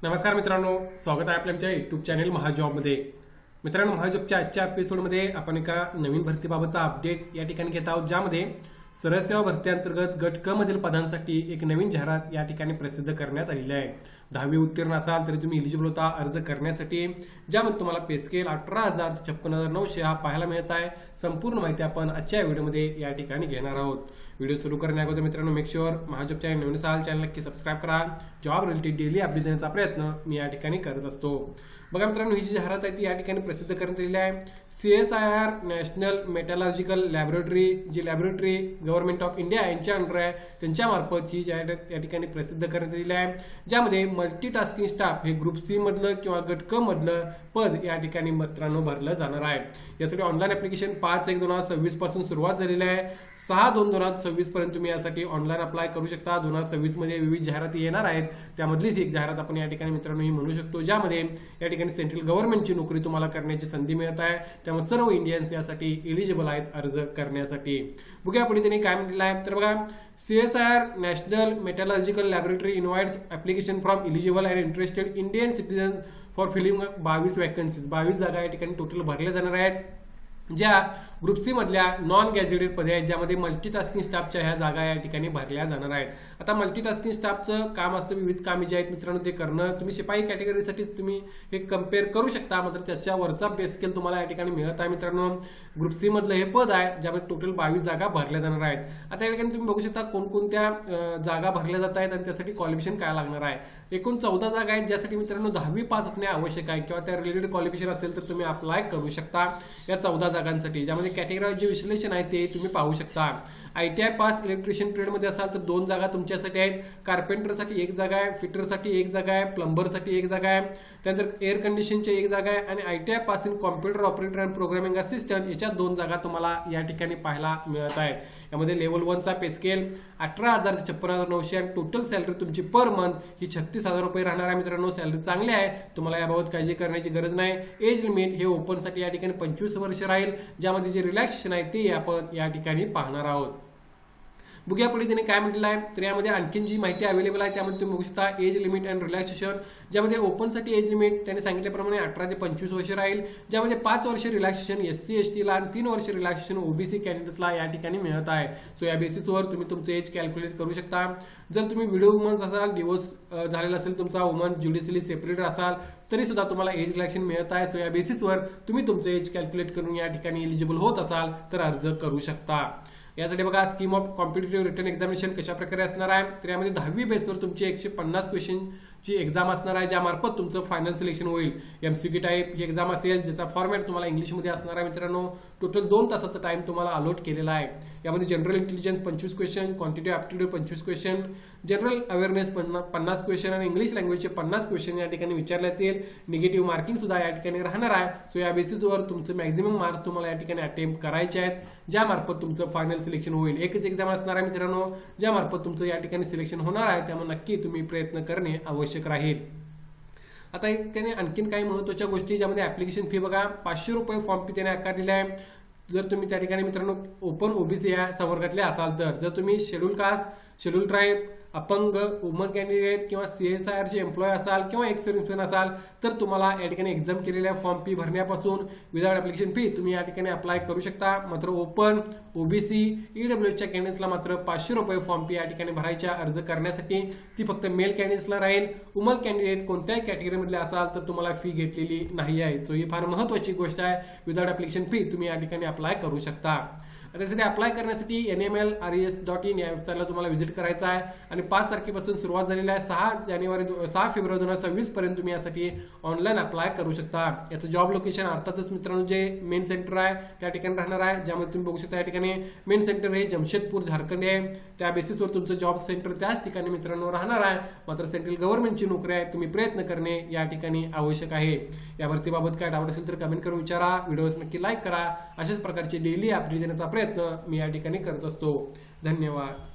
नमस्कार मित्रांनो, स्वागत आहे आपल्या आमच्या यूट्यूब चॅनल महाजॉबमध्ये। मित्रांनो, महाजॉबच्या आजच्या एपिसोडमध्ये आपण एका नवीन भरतीबाबतचा अपडेट या ठिकाणी घेत आहोत, ज्यामध्ये सरळ सेवा भरती अंतर्गत गट क मधील पदांसाठी एक नवीन जाहिरात या ठिकाणी प्रसिद्ध करण्यात आलेली आहे। 10वी उत्तीर्ण असाल तरी तुम्ही एलिजिबल होता अर्ज करण्यासाठी, ज्यामध्ये तुम्हाला पे स्केल 18,000 ते 56,900 हा पाहायला मिळत आहे। संपूर्ण माहिती आपण आजच्या व्हिडिओमध्ये या ठिकाणी घेणार आहोत। व्हिडिओ सुरू करण्याअगोदर मित्रांनो, मेक शुअर महाजॉब चॅनल नवीन असाल चॅनल नक्की सबस्क्राईब करा। जॉब रिलेटेड डेली अपडेट देण्याचा प्रयत्न मी या ठिकाणी करत असतो। बघा मित्रांनो, ही जी जाहिरात आहे ती या ठिकाणी प्रसिद्ध करण्यात आलेली आहे। CSIR नॅशनल मेटलर्जिकल लॅबोरेटरी, जी लॅबोरेटरी गव्हर्नमेंट ऑफ इंडिया यांच्या अंडर आहे, त्यांच्या मार्फत ही जाहिरात या ठिकाणी प्रसिद्ध करण्यात आलेली आहे, ज्यामध्ये मल्टीटास्किंग स्टाफ हे ग्रुप सी मधलं किंवा गट क मधलं पद या ठिकाणी मित्रांनो भरलं जाणार आहे। यासाठी ऑनलाईन ऍप्लिकेशन 5/1/2026 पासून सुरुवात झालेली आहे। 6/2/2026 पर्यंत तुम्ही यासाठी ऑनलाईन अप्लाय करू शकता। 2026 मध्ये विविध जाहिराती येणार आहेत, त्यामधलीच एक जाहिरात आपण या ठिकाणी मित्रांनो ही म्हणू शकतो, ज्यामध्ये या ठिकाणी सेंट्रल गव्हर्नमेंटची नोकरी तुम्हाला करण्याची संधी मिळत आहे। त्यामुळे सर्व इंडियन्स यासाठी एलिजिबल आहेत अर्ज करण्यासाठी। बघूया पुढे त्यांनी काय म्हटलेलं आहे, तर बघा, CSIR national metallurgical laboratory invites application from eligible and interested Indian citizens for filling 22 vacancies. 22 जागा या ठिकाणी टोटल भरल्या जाणार आहेत, ज्या ग्रुप सी मधल्या नॉन गॅझेटेड पदे आहेत, ज्यामध्ये मल्टीटास्किंग स्टाफच्या ह्या जागा या ठिकाणी भरल्या जाणार आहेत। आता मल्टीटास्किंग स्टाफचं काम असतं, विविध कामे जे आहेत मित्रांनो ते करणं। तुम्ही शिपाई कॅटेगरीसाठी तुम्ही हे कम्पेअर करू शकता, मात्र त्याच्यावरचा पे स्केल तुम्हाला या ठिकाणी मिळत आहे। मित्रांनो, ग्रुप सी मधलं हे पद आहे, ज्यामध्ये टोटल 22 जागा भरल्या जाणार आहेत। आता या ठिकाणी तुम्ही बघू शकता कोणकोणत्या जागा भरल्या जात आहेत आणि त्यासाठी क्वालिफिकेशन काय लागणार आहे। एकूण 14 जागा आहेत, ज्यासाठी मित्रांनो 10वी पास असणे आवश्यक आहे किंवा त्या रिलेटेड क्वालिफिकेशन असेल तर तुम्ही अप्लाय करू शकता या 14 जागांसाठी, ज्यामध्ये कॅटेगरी जे विश्लेषण आहे ते तुम्ही पाहू शकता। ITI पास इलेक्ट्रिशियन ट्रेडमध्ये असाल तर 2 जागा तुमच्यासाठी आहेत। कार्पेंटरसाठी 1 जागा आहे, फिटरसाठी 1 जागा आहे, प्लंबरसाठी 1 जागा आहे, त्यानंतर एअर कंडिशनची 1 जागा आहे आणि ITI pass in computer operator and programming assistant याच्या 2 जागा तुम्हाला या ठिकाणी पाहायला मिळत आहेत। यामध्ये लेवल 1 चा पे स्केल 18,000 ते 56,900 आणि टोटल सॅलरी तुमची पर मंथ ही 36,000 रुपये राहणार आहे। मित्रांनो, सॅलरी चांगली आहे, तुम्हाला याबाबत काळजी करण्याची गरज नाही। एज लिमिट हे ओपन साठी या ठिकाणी 25 वर्ष राहील, ज्यामध्ये जे रिलॅक्सेशन आहे ते आपण या ठिकाणी पाहणार आहोत। बघूया पुढे त्यांनी काय म्हटलेलं आहे, तर यामध्ये आणखीन जी माहिती अवेलेबल आहे त्यामध्ये तुम्ही बघू शकता एज लिमिट अँड रिलॅक्सेशन, ज्यामध्ये ओपनसाठी एज लिमिट त्यांनी सांगितल्याप्रमाणे 18 ते 25 वर्ष राहील, ज्यामध्ये 5 वर्ष रिलॅक्सेशन SC ST ला आणि 3 वर्ष रिलॅक्सेशन OBC कॅन्डिडेट्सला या ठिकाणी मिळत आहे। सो या बेसिसवर तुम्ही तुमचं एज कॅल्क्युलेट करू शकता। जर तुम्ही विडो वुमन्स असाल, डिवोर्स झालेला असेल तुमचा, वुमन ज्युडिशियली सेपरेटेड असाल तरी सुद्धा तुम्हाला एज रिलॅक्सेशन मिळत आहे। सो या बेसिसवर तुम्ही तुमचं एज कॅल्क्युलेट करून या ठिकाणी एलिजिबल होत असाल तर अर्ज करू शकता। यासाठी बघा, scheme of competitive written examination कशा प्रकारे असणार आहे, तर यामध्ये 10वी बेसवर तुमची 150 क्वेश्चनची एक्झाम असणार आहे, ज्या मार्फत तुमचं फायनल सिलेक्शन होईल। MCQ टाईप ही एक्झाम असेल, ज्याचा फॉर्मॅट तुम्हाला इंग्लिशमध्ये असणार आहे। मित्रांनो, टोटल 2 तासाचा टाइम तुम्हाला अलॉट केलेला आहे। यामध्ये general intelligence 25 question, quantitative aptitude 25 question, general awareness 50 question आणि इंग्लिश लँग्वेजचे 50 क्वेश्चन या ठिकाणी विचारण्यात येईल। निगेटिव्ह मार्किंग सुद्धा या ठिकाणी राहणार आहे। सो या बेसिसवर तुमचं मॅक्झिमम मार्क्स तुम्हाला या ठिकाणी अटेम्प्ट करायचे आहेत, ज्या मार्फत तुमचं फायनल सिलेक्शन होईल। एकच एक्झाम असणार आहे मित्रांनो, ज्या मार्फत तुमचं या ठिकाणी सिलेक्शन होणार आहे, त्यामुळे नक्की तुम्ही प्रयत्न करणे आवश्यक राहील। आता त्याने आणखीन काही महत्त्वाच्या गोष्टी, ज्यामध्ये ऍप्लिकेशन फी बघा, 500 रुपये फॉर्म फी त्याने आकारलेली आहे। जर तुम्ही त्या ठिकाणी मित्रांनो ओपन OBC या संवर्गातले असाल तर, जर तुम्ही शेड्यूल कास्ट, शेड्यूल ट्राईब, अपंग, वुमन कॅन्डिडेट किंवा CSIR चे एम्प्लॉय असाल किंवा एक्स सर्व्हिसमॅन असाल तर तुम्हाला या ठिकाणी एक्झाम केलेल्या फॉर्म फी भरण्यापासून विदाउट ऍप्लिकेशन फी तुम्ही या ठिकाणी अप्लाय करू शकता। मात्र ओपन, OBC, EWS च्या कॅन्डिडेट्सला मात्र 500 रुपये फॉर्म फी या ठिकाणी भरायच्या अर्ज करण्यासाठी। ती फक्त मेल कॅन्डिडेट्सला राहील। वुमन कॅन्डिडेट कोणत्याही कॅटेगरीमधले असाल तर तुम्हाला फी घेतलेली नाही आहे। सो ही फार महत्त्वाची गोष्ट आहे, विदाउट ऍप्लिकेशन फी तुम्ही या ठिकाणी अप्लाय करू शकता। त्यासाठी अप्लाय करण्यासाठी NMLRES.in या वेबसाईटला तुम्हाला व्हिजिट करायचं आहे आणि 5 तारखेपासून सुरुवात झालेली आहे। 6 फेब्रुवारी 2026 पर्यंत तुम्ही यासाठी ऑनलाईन अप्लाय करू शकता। याचं जॉब लोकेशन अर्थातच मित्रांनो जे मेन सेंटर आहे त्या ठिकाणी राहणार आहे, ज्यामध्ये तुम्ही बघू शकता या ठिकाणी मेन सेंटर हे जमशेदपूर झारखंड आहे। त्या बेसिसवर तुमचं जॉब सेंटर त्याच ठिकाणी मित्रांनो राहणार आहे। मात्र सेंट्रल गव्हर्नमेंटची नोकरी आहे, तुम्ही प्रयत्न करणे या ठिकाणी आवश्यक आहे। या भरतीबाबत काय डाऊट असेल तर कमेंट करून विचारा, व्हिडिओज नक्की लाईक करा। अशाच प्रकारचे डेली अपडेट देण्याचा प्रयत्न मी या ठिकाणी करत असतो। धन्यवाद।